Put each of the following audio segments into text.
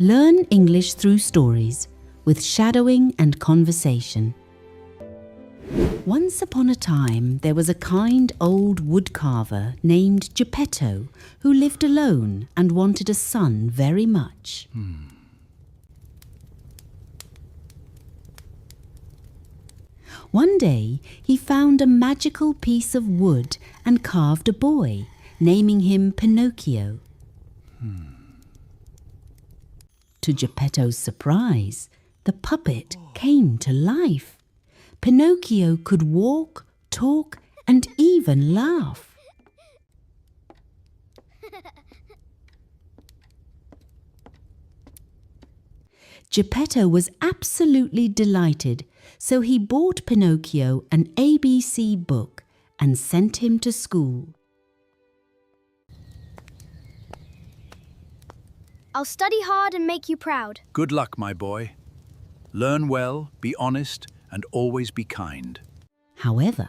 Learn English through stories with shadowing and conversation. Once upon a time, there was a kind old woodcarver named Geppetto who lived alone and wanted a son very much. One day, he found a magical piece of wood and carved a boy, naming him Pinocchio. To Geppetto's surprise, the puppet came to life. Pinocchio could walk, talk, and even laugh. Geppetto was absolutely delighted, so he bought Pinocchio an ABC book and sent him to school. I'll study hard and make you proud. Good luck, my boy. Learn well, be honest, and always be kind. However,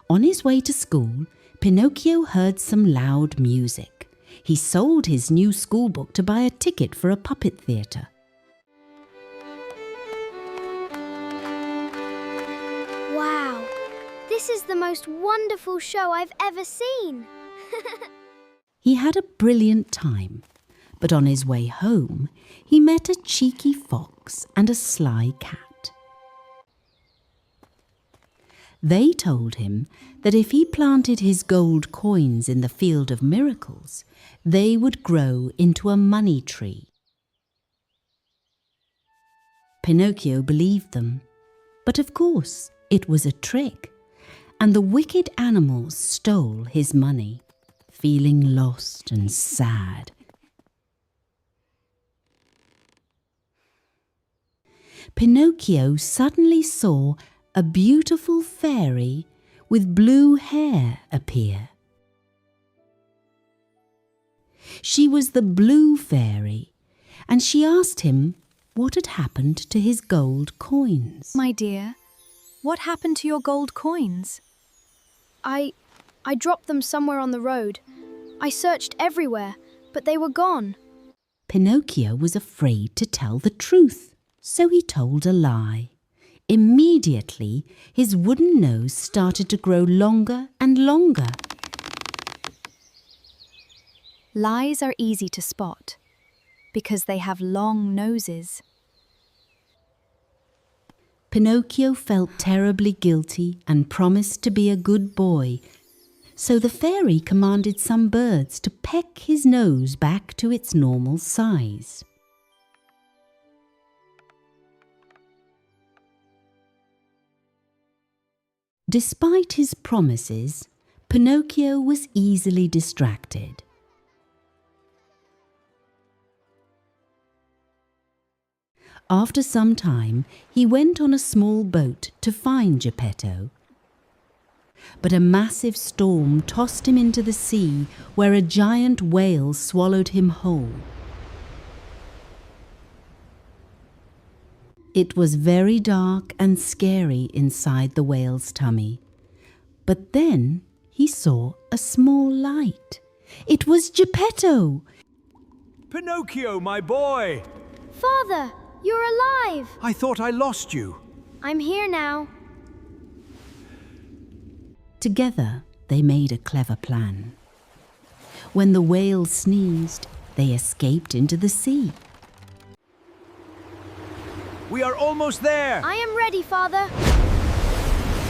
on his way to school, Pinocchio heard some loud music. He sold his new schoolbook to buy a ticket for a puppet theatre. Wow, this is the most wonderful show I've ever seen. He had a brilliant time, but on his way home, he met a cheeky fox and a sly cat. They told him that if he planted his gold coins in the field of miracles, they would grow into a money tree. Pinocchio believed them, but of course it was a trick, and the wicked animals stole his money, feeling lost and sad. Pinocchio suddenly saw a beautiful fairy with blue hair appear. She was the Blue Fairy, and she asked him what had happened to his gold coins. My dear, what happened to your gold coins? I dropped them somewhere on the road. I searched everywhere, but they were gone. Pinocchio was afraid to tell the truth, so he told a lie. Immediately, his wooden nose started to grow longer and longer. Lies are easy to spot because they have long noses. Pinocchio felt terribly guilty and promised to be a good boy, so the fairy commanded some birds to peck his nose back to its normal size. Despite his promises, Pinocchio was easily distracted. After some time, he went on a small boat to find Geppetto. But a massive storm tossed him into the sea, where a giant whale swallowed him whole. It was very dark and scary inside the whale's tummy. But then he saw a small light. It was Geppetto! Pinocchio, my boy! Father, you're alive! I thought I lost you. I'm here now. Together, they made a clever plan. When the whale sneezed, they escaped into the sea. We are almost there. I am ready, Father.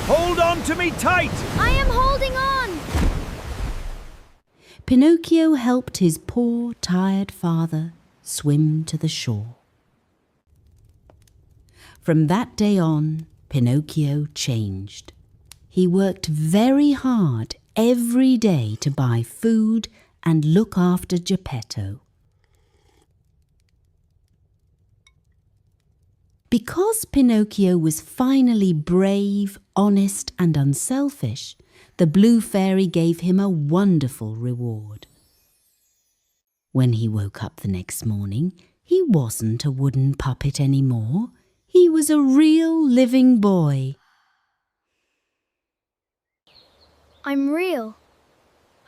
Hold on to me tight. I am holding on. Pinocchio helped his poor, tired father swim to the shore. From that day on, Pinocchio changed. He worked very hard every day to buy food and look after Geppetto. Because Pinocchio was finally brave, honest, and unselfish, the Blue Fairy gave him a wonderful reward. When he woke up the next morning, he wasn't a wooden puppet anymore. He was a real living boy. I'm real.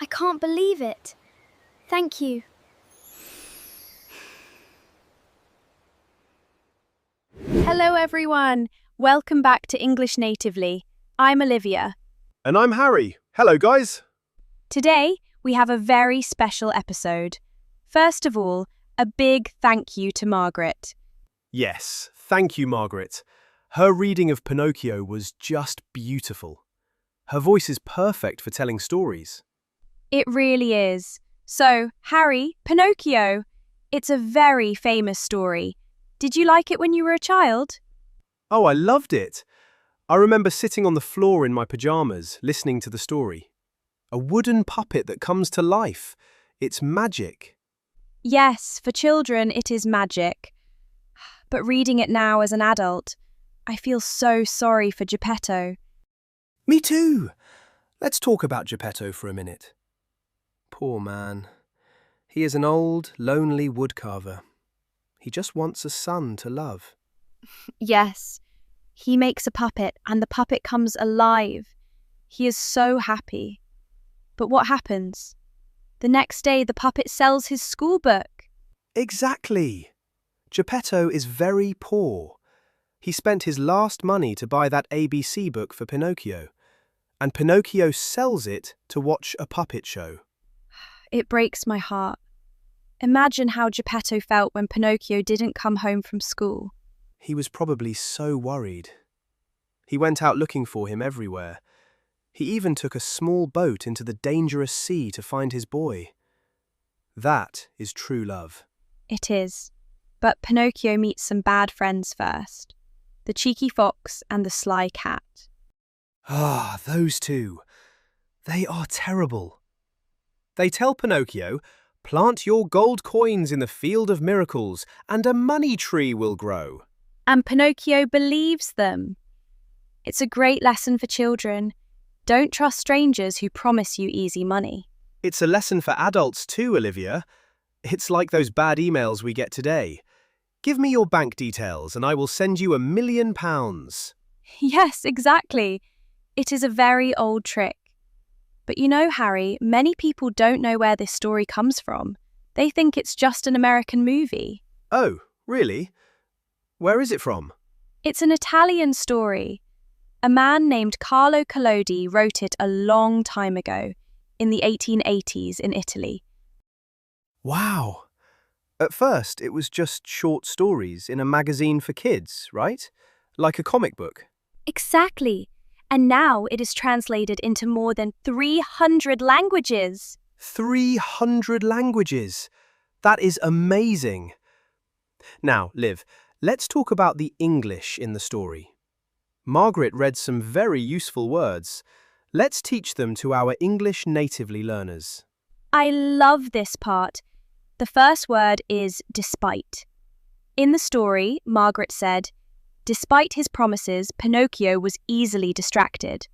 I can't believe it. Thank you. Hello, everyone. Welcome back to English Natively. I'm Olivia. And I'm Harry. Hello, guys. Today, we have a very special episode. First of all, a big thank you to Margaret. Yes, thank you, Margaret. Her reading of Pinocchio was just beautiful. Her voice is perfect for telling stories. It really is. So, Harry, Pinocchio. It's a very famous story. Did you like it when you were a child? Oh, I loved it. I remember sitting on the floor in my pajamas, listening to the story. A wooden puppet that comes to life. It's magic. Yes, for children it is magic. But reading it now as an adult, I feel so sorry for Geppetto. Me too. Let's talk about Geppetto for a minute. Poor man. He is an old, lonely woodcarver. He just wants a son to love. Yes, he makes a puppet and the puppet comes alive. He is so happy. But what happens? The next day the puppet sells his schoolbook. Exactly. Geppetto is very poor. He spent his last money to buy that ABC book for Pinocchio, and Pinocchio sells it to watch a puppet show. It breaks my heart. Imagine how Geppetto felt when Pinocchio didn't come home from school. He was probably so worried. He went out looking for him everywhere. He even took a small boat into the dangerous sea to find his boy. That is true love. It is. But Pinocchio meets some bad friends first. The cheeky fox and the sly cat. Ah, those two. They are terrible. They tell Pinocchio, "Plant your gold coins in the field of miracles, and a money tree will grow." And Pinocchio believes them. It's a great lesson for children. Don't trust strangers who promise you easy money. It's a lesson for adults too, Olivia. It's like those bad emails we get today. Give me your bank details and I will send you £1,000,000. Yes, exactly. It is a very old trick. But you know, Harry, many people don't know where this story comes from. They think it's just an American movie. Oh, really? Where is it from? It's an Italian story. A man named Carlo Collodi wrote it a long time ago, in the 1880s in Italy. Wow. At first, it was just short stories in a magazine for kids, right? Like a comic book. Exactly. And now it is translated into more than 300 languages. 300 languages. That is amazing. Now, Liv, let's talk about the English in the story. Margaret read some very useful words. Let's teach them to our English natively learners. I love this part. The first word is despite. In the story, Margaret said, despite his promises, Pinocchio was easily distracted.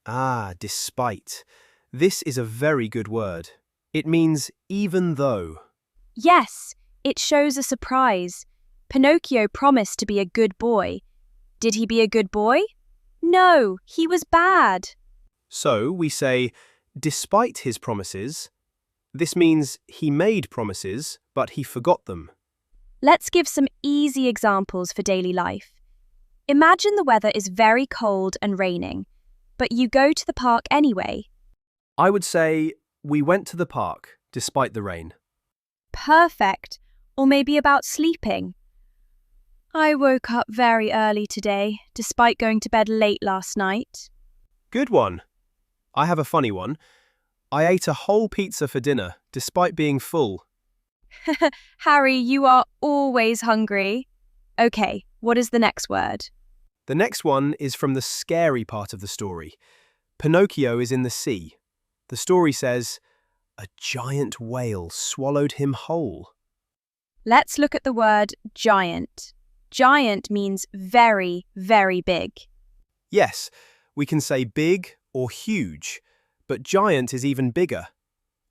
Ah, despite. This is a very good word. It means even though. Yes, it shows a surprise. Pinocchio promised to be a good boy. Did he be a good boy? No, he was bad. So we say, despite his promises. This means he made promises, but he forgot them. Let's give some easy examples for daily life. Imagine the weather is very cold and raining, but you go to the park anyway. I would say, we went to the park, despite the rain. Perfect. Or maybe about sleeping. I woke up very early today, despite going to bed late last night. Good one. I have a funny one. I ate a whole pizza for dinner, despite being full. Harry, you are always hungry. Okay, what is the next word? The next one is from the scary part of the story. Pinocchio is in the sea. The story says, a giant whale swallowed him whole. Let's look at the word giant. Giant means very, very big. Yes, we can say big or huge, but giant is even bigger.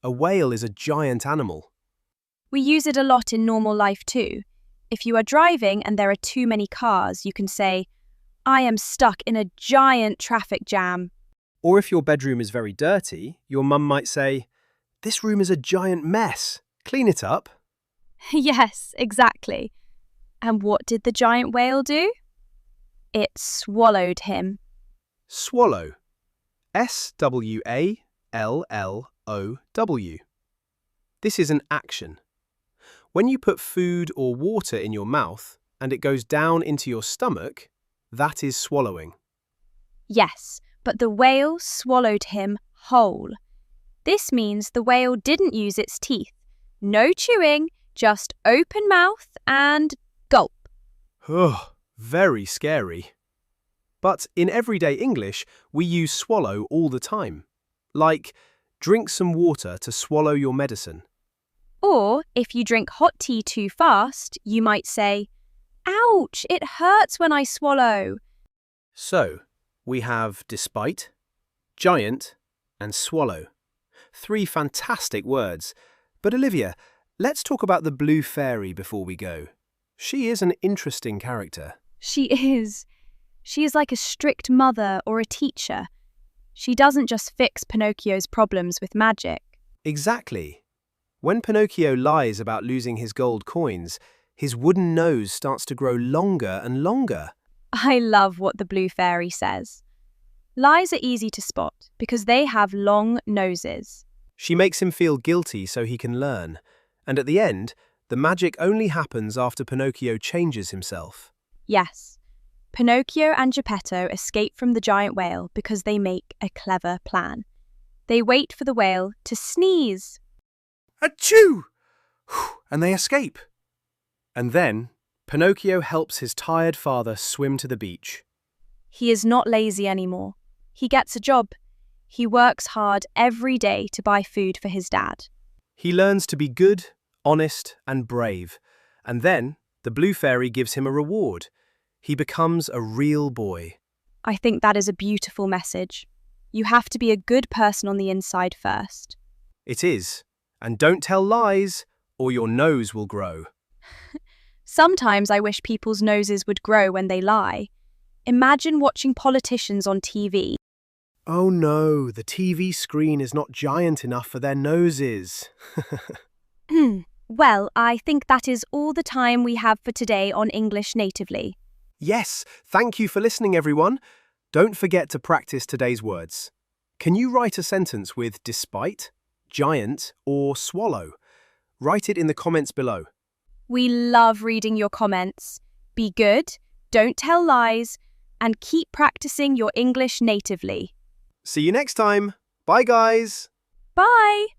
A whale is a giant animal. We use it a lot in normal life too. If you are driving and there are too many cars, you can say, I am stuck in a giant traffic jam. Or if your bedroom is very dirty, your mum might say, this room is a giant mess. Clean it up. Yes, exactly. And what did the giant whale do? It swallowed him. Swallow. S-W-A-L-L-O-W. This is an action. When you put food or water in your mouth and it goes down into your stomach, that is swallowing. Yes, but the whale swallowed him whole. This means the whale didn't use its teeth. No chewing, just open mouth and gulp. Ugh, very scary. But in everyday English, we use swallow all the time. Like, drink some water to swallow your medicine. Or, if you drink hot tea too fast, you might say, "Ouch, it hurts when I swallow." So, we have despite, giant, and swallow. 3 fantastic words. But Olivia, let's talk about the blue fairy before we go. She is an interesting character. She is. She is like a strict mother or a teacher. She doesn't just fix Pinocchio's problems with magic. Exactly. When Pinocchio lies about losing his gold coins, his wooden nose starts to grow longer and longer. I love what the blue fairy says. Lies are easy to spot because they have long noses. She makes him feel guilty so he can learn. And at the end, the magic only happens after Pinocchio changes himself. Yes, Pinocchio and Geppetto escape from the giant whale because they make a clever plan. They wait for the whale to sneeze. Achoo! And they escape. And then, Pinocchio helps his tired father swim to the beach. He is not lazy anymore. He gets a job. He works hard every day to buy food for his dad. He learns to be good, honest, and brave. And then, the blue fairy gives him a reward. He becomes a real boy. I think that is a beautiful message. You have to be a good person on the inside first. It is. And don't tell lies, or your nose will grow. Sometimes I wish people's noses would grow when they lie. Imagine watching politicians on TV. Oh no, the TV screen is not giant enough for their noses. Well, I think that is all the time we have for today on English Natively. Yes, thank you for listening, everyone. Don't forget to practice today's words. Can you write a sentence with despite, giant, or swallow? Write it in the comments below. We love reading your comments. Be good, don't tell lies, and keep practicing your English natively. See you next time. Bye, guys. Bye!